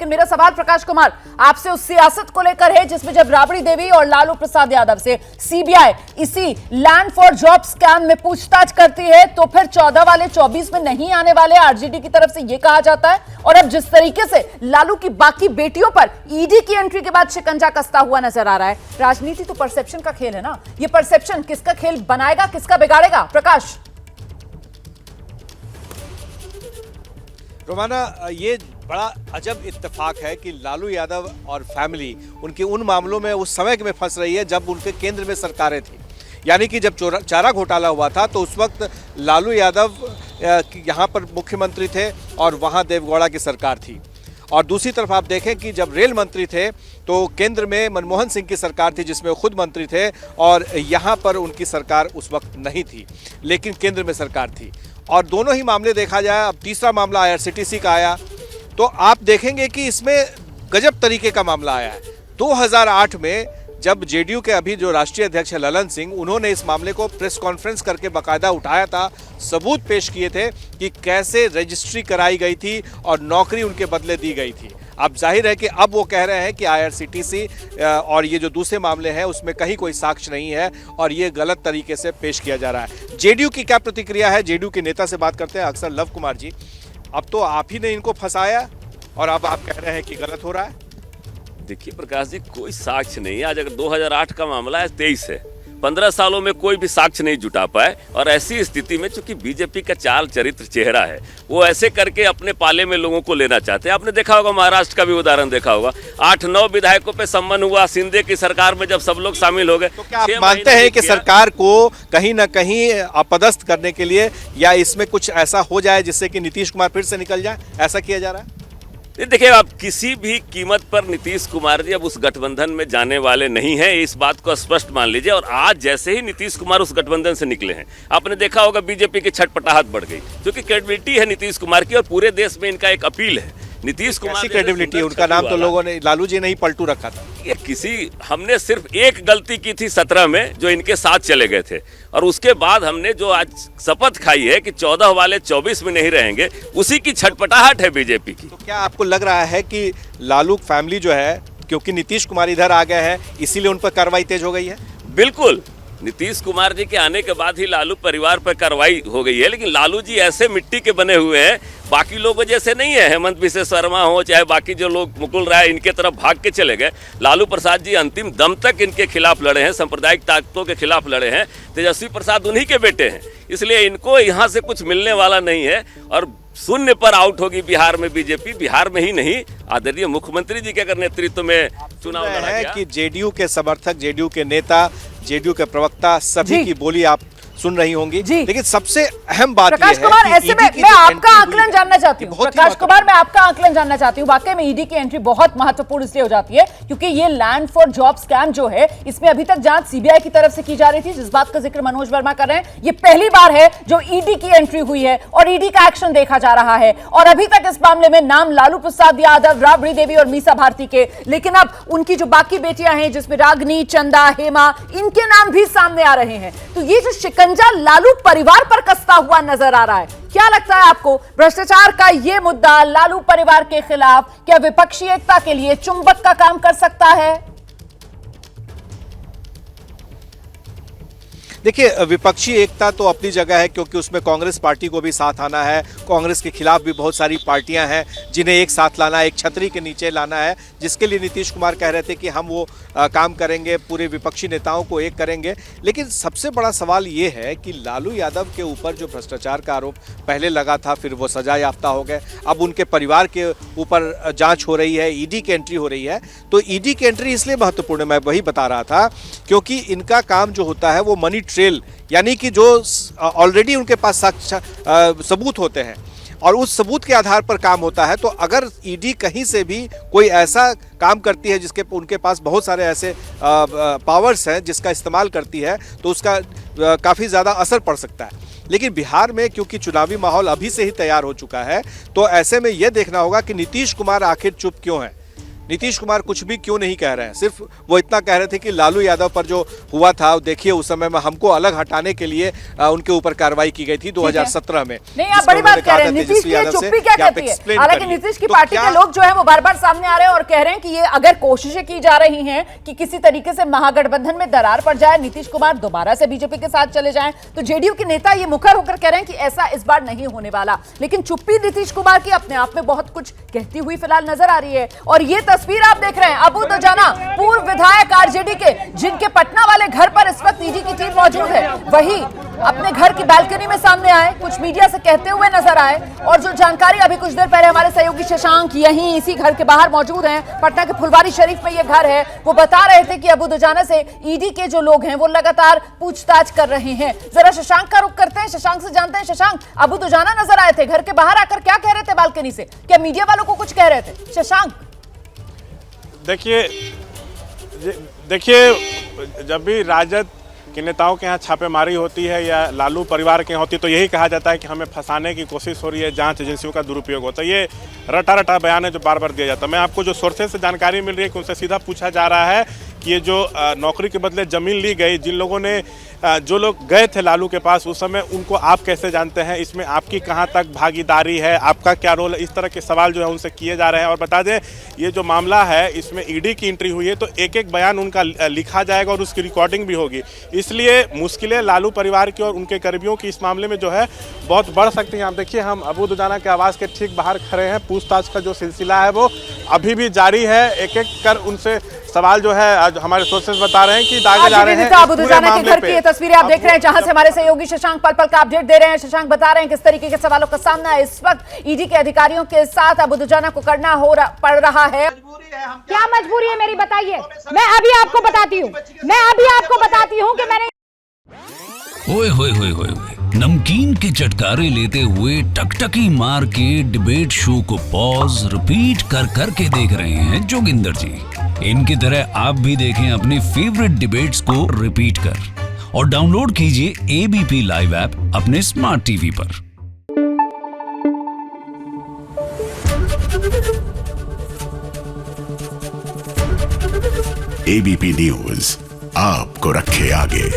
लेकिन मेरा सवाल प्रकाश कुमार आपसे उस सियासत को लेकर है जिसमें जब राबड़ी देवी और लालू प्रसाद यादव से सीबीआई इसी लैंड फॉर जॉब स्कैम में पूछताछ करती है, तो फिर 14 वाले 24 में नहीं आने वाले आरजेडी की तरफ से यह कहा जाता है। और अब जिस तरीके से लालू की बाकी बेटियों पर ईडी की एंट्री के बाद शिकंजा कसता हुआ नजर आ रहा है। राजनीति तो परसेप्शन का खेल है ना, ये परसेप्शन किसका खेल बनाएगा, किसका बिगाड़ेगा? प्रकाश। रोमाना, ये बड़ा अजब इत्तेफाक है कि लालू यादव और फैमिली उनके उन मामलों में उस समय में फंस रही है जब उनके केंद्र में सरकारें थी। यानी कि जब चारा घोटाला हुआ था तो उस वक्त लालू यादव यहाँ पर मुख्यमंत्री थे और वहाँ देवगौड़ा की सरकार थी। और दूसरी तरफ आप देखें कि जब रेल मंत्री थे तो केंद्र में मनमोहन सिंह की सरकार थी जिसमें वो खुद मंत्री थे, और यहाँ पर उनकी सरकार उस वक्त नहीं थी लेकिन केंद्र में सरकार थी। और दोनों ही मामले देखा जाए, अब तीसरा मामला आईआरसीटीसी का आया तो आप देखेंगे कि इसमें गजब तरीके का मामला आया है। 2008 में जब जेडीयू के अभी जो राष्ट्रीय अध्यक्ष है ललन सिंह, उन्होंने इस मामले को प्रेस कॉन्फ्रेंस करके बाकायदा उठाया था, सबूत पेश किए थे कि कैसे रजिस्ट्री कराई गई थी और नौकरी उनके बदले दी गई थी। अब जाहिर है कि अब वो कह रहे हैं कि आईआरसीटीसी और ये जो दूसरे मामले हैं उसमें कहीं कोई साक्ष्य नहीं है और ये गलत तरीके से पेश किया जा रहा है। जेडीयू की क्या प्रतिक्रिया है? जेडीयू के नेता से बात करते हैं, अक्सर लव कुमार जी। अब तो आप ही ने इनको फंसाया और अब आप कह रहे हैं कि गलत हो रहा है। देखिए प्रकाश जी, कोई साक्ष्य नहीं है। आज अगर 2008 का मामला है, 23 है, 15 सालों में कोई भी साक्ष्य नहीं जुटा पाए। और ऐसी स्थिति में चूंकि बीजेपी का चाल चरित्र चेहरा है, वो ऐसे करके अपने पाले में लोगों को लेना चाहते हैं। आपने देखा होगा, महाराष्ट्र का भी उदाहरण देखा होगा, 8-9 विधायकों पे सम्मन हुआ शिंदे की सरकार में जब सब लोग शामिल हो गए। तो क्या आप मानते हैं कि सरकार को कहीं ना कहीं अपदस्थ करने के लिए या इसमें कुछ ऐसा हो जाए जिससे कि नीतीश कुमार फिर से निकल जाए, ऐसा किया जा रहा है? देखिए, आप किसी भी कीमत पर नीतीश कुमार जी अब उस गठबंधन में जाने वाले नहीं हैं, इस बात को स्पष्ट मान लीजिए। और आज जैसे ही नीतीश कुमार उस गठबंधन से निकले हैं, आपने देखा होगा बीजेपी की छटपटाहट बढ़ गई, क्योंकि क्रेडिबिलिटी है नीतीश कुमार की और पूरे देश में इनका एक अपील है। नीतीश कुमार की क्रेडिबिलिटी, उनका नाम तो लोगों ने लालू जी नहीं पलटू रखा था। हमने सिर्फ एक गलती की थी 17 में, जो इनके साथ चले गए थे, और उसके बाद हमने जो आज शपथ खाई है कि 14 वाले 24 में नहीं रहेंगे, उसी की छटपटाहट है बीजेपी की। तो क्या आपको लग रहा है कि लालू फैमिली जो है, क्योंकि नीतीश कुमार इधर आ गए हैं, इसीलिए उन पर कार्रवाई तेज हो गई है? बिल्कुल, नीतीश कुमार जी के आने के बाद ही लालू परिवार पर कार्रवाई हो गई है। लेकिन लालू जी ऐसे मिट्टी के बने हुए हैं, बाकी लोगों जैसे नहीं है। हेमंत बिश्व शर्मा हो चाहे बाकी जो लोग, मुकुल राय इनके तरफ भाग के चले गए। लालू प्रसाद जी अंतिम दम तक इनके खिलाफ लड़े हैं, सांप्रदायिक ताकतों के खिलाफ लड़े हैं। तेजस्वी प्रसाद उन्हीं के बेटे हैं, इसलिए इनको यहाँ से कुछ मिलने वाला नहीं है। और शून्य पर आउट होगी बिहार में बीजेपी। बिहार में ही नहीं, आदरणीय मुख्यमंत्री जी के अगर नेतृत्व में चुनाव लड़ा गया। कि जेडीयू के समर्थक, जेडीयू के नेता, जेडीयू के प्रवक्ता सभी की बोली आप सुन रही होंगी, लेकिन सबसे अहम बात यह है प्रकाश कुमार, ऐसे में मैं आपका आकलन जानना चाहती हूँ। प्रकाश कुमार, मैं आपका आकलन जानना चाहती हूँ। वाकई में ईडी की एंट्री बहुत महत्वपूर्ण इसलिए हो जाती है क्योंकि ये लैंड फॉर जॉब स्कैम जो है, इसमें अभी तक जांच सीबीआई की तरफ से की जा रही थी, जिस बात का जिक्र मनोज वर्मा कर रहे हैं। ये पहली बार है जो ईडी की एंट्री हुई है और ईडी का एक्शन देखा जा रहा है। और अभी तक इस मामले में नाम लालू प्रसाद यादव, राबड़ी देवी और मीसा भारती के, लेकिन अब उनकी जो बाकी बेटियां हैं जिसमें रागनी, चंदा, हेमा, इनके नाम भी सामने आ रहे हैं। तो ये जो शिकंजा लालू परिवार पर कसता हुआ नजर आ रहा है, क्या लगता है आपको? भ्रष्टाचार का ये मुद्दा लालू परिवार के खिलाफ क्या विपक्षी एकता के लिए चुंबक का काम कर सकता है? देखिए, विपक्षी एकता तो अपनी जगह है क्योंकि उसमें कांग्रेस पार्टी को भी साथ आना है। कांग्रेस के खिलाफ भी बहुत सारी पार्टियां हैं जिन्हें एक साथ लाना है, एक छतरी के नीचे लाना है, जिसके लिए नीतीश कुमार कह रहे थे कि हम वो काम करेंगे, पूरे विपक्षी नेताओं को एक करेंगे। लेकिन सबसे बड़ा सवाल ये है कि लालू यादव के ऊपर जो भ्रष्टाचार का आरोप पहले लगा था, फिर वो सजा याफ्ता हो गए, अब उनके परिवार के ऊपर जाँच हो रही है, ईडी की एंट्री हो रही है। तो ईडी की एंट्री इसलिए महत्वपूर्ण है, मैं वही बता रहा था, क्योंकि इनका काम जो होता है वो मनी ट्रेल, यानी कि जो ऑलरेडी उनके पास सबूत होते हैं और उस सबूत के आधार पर काम होता है। तो अगर ईडी कहीं से भी कोई ऐसा काम करती है जिसके उनके पास बहुत सारे ऐसे पावर्स हैं जिसका इस्तेमाल करती है, तो उसका काफ़ी ज़्यादा असर पड़ सकता है। लेकिन बिहार में क्योंकि चुनावी माहौल अभी से ही तैयार हो चुका है, तो ऐसे में यह देखना होगा कि नीतीश कुमार आखिर चुप क्यों है। नीतीश कुमार कुछ भी क्यों नहीं कह रहे हैं। सिर्फ वो इतना कह रहे थे कि लालू यादव पर जो हुआ था, देखिए उस समय में हमको अलग हटाने के लिए उनके ऊपर कार्रवाई की गई थी 2017 में। नहीं, आप बड़ी बात कह रहे हैं। नीतीश की चुप्पी क्या कहती है? हालांकि नीतीश की पार्टी के लोग जो है वो बार-बार सामने आ रहे हैं और कह रहे हैं कि ये अगर कोशिशें की जा रही हैं कि किसी तरीके से महागठबंधन में दरार पड़ जाए, नीतीश कुमार दोबारा से बीजेपी के साथ चले जाएं, तो जेडीयू के नेता ये मुखर होकर कह रहे हैं कि ऐसा इस बार नहीं होने वाला। लेकिन चुप्पी नीतीश कुमार की अपने आप में बहुत कुछ कहती हुई फिलहाल नजर आ रही है। और ये तस्वीर आप देख रहे हैं अबू दुजाना, पूर्व विधायक आरजेडी के, जिनके पटना वाले घर पर इस वक्त ईडी की टीम मौजूद है, वही अपने घर की बालकनी में सामने आए, कुछ मीडिया से कहते हुए नजर आए। और जो जानकारी अभी कुछ देर पहले हमारे सहयोगी शशांक यहीं इसी घर के बाहर मौजूद हैं, पटना के फुलवारी शरीफ में ये घर है, वो बता रहे थे कि अबू दुजाना से ईडी के जो लोग हैं वो लगातार पूछताछ कर रहे हैं। जरा शशांक का रुख करते हैं, शशांक से जानते हैं। शशांक, अबू दुजाना नजर आए थे, घर के बाहर आकर क्या कह रहे थे बालकनी से? क्या मीडिया वालों को कुछ कह रहे थे? शशांक, देखिए जब भी राजद के नेताओं के यहाँ छापेमारी होती है या लालू परिवार के यहाँ होती है तो यही कहा जाता है कि हमें फंसाने की कोशिश हो रही है, जांच एजेंसियों का दुरुपयोग होता है। ये रटा बयान है जो बार बार दिया जाता है। मैं आपको जो सोर्सेज से जानकारी मिल रही है कि उनसे सीधा पूछा जा रहा है कि ये जो नौकरी के बदले ज़मीन ली गई, जिन लोगों ने जो लोग गए थे लालू के पास उस समय, उनको आप कैसे जानते हैं, इसमें आपकी कहां तक भागीदारी है, आपका क्या रोल है, इस तरह के सवाल जो है उनसे किए जा रहे हैं। और बता दें ये जो मामला है इसमें ईडी की एंट्री हुई है तो एक एक बयान उनका लिखा जाएगा और उसकी रिकॉर्डिंग भी होगी। इसलिए मुश्किलें लालू परिवार की और उनके करीबियों की इस मामले में जो है बहुत बढ़ सकती हैं। आप देखिए हम अबू दुजाना के आवास के ठीक बाहर खड़े हैं। पूछताछ का जो सिलसिला है वो अभी भी जारी है। एक एक कर उनसे सवाल जो है आज हमारे सोर्सेज बता रहे हैं कि दागे जा रहे हैं। अबू दुजाना के घर की ये तस्वीरें आप देख रहे हैं जहां से हमारे सहयोगी शशांक पल पल का अपडेट दे रहे हैं। शशांक बता रहे हैं किस तरीके के सवालों का सामना है इस वक्त ईडी के अधिकारियों के साथ अबू दुजाना को करना पड़ रहा है। क्या मजबूरी है मेरी, बताइए। मैं अभी आपको बताती हूँ कि मैंने ओए होए होए होए नमकीन के चटकारे लेते हुए टकटकी मार के डिबेट शो को पॉज रिपीट कर करके देख रहे हैं जोगिंदर जी। इनकी तरह आप भी देखें अपनी फेवरेट डिबेट्स को रिपीट कर और डाउनलोड कीजिए एबीपी लाइव ऐप अपने स्मार्ट टीवी पर। एबीपी न्यूज आपको रखे आगे।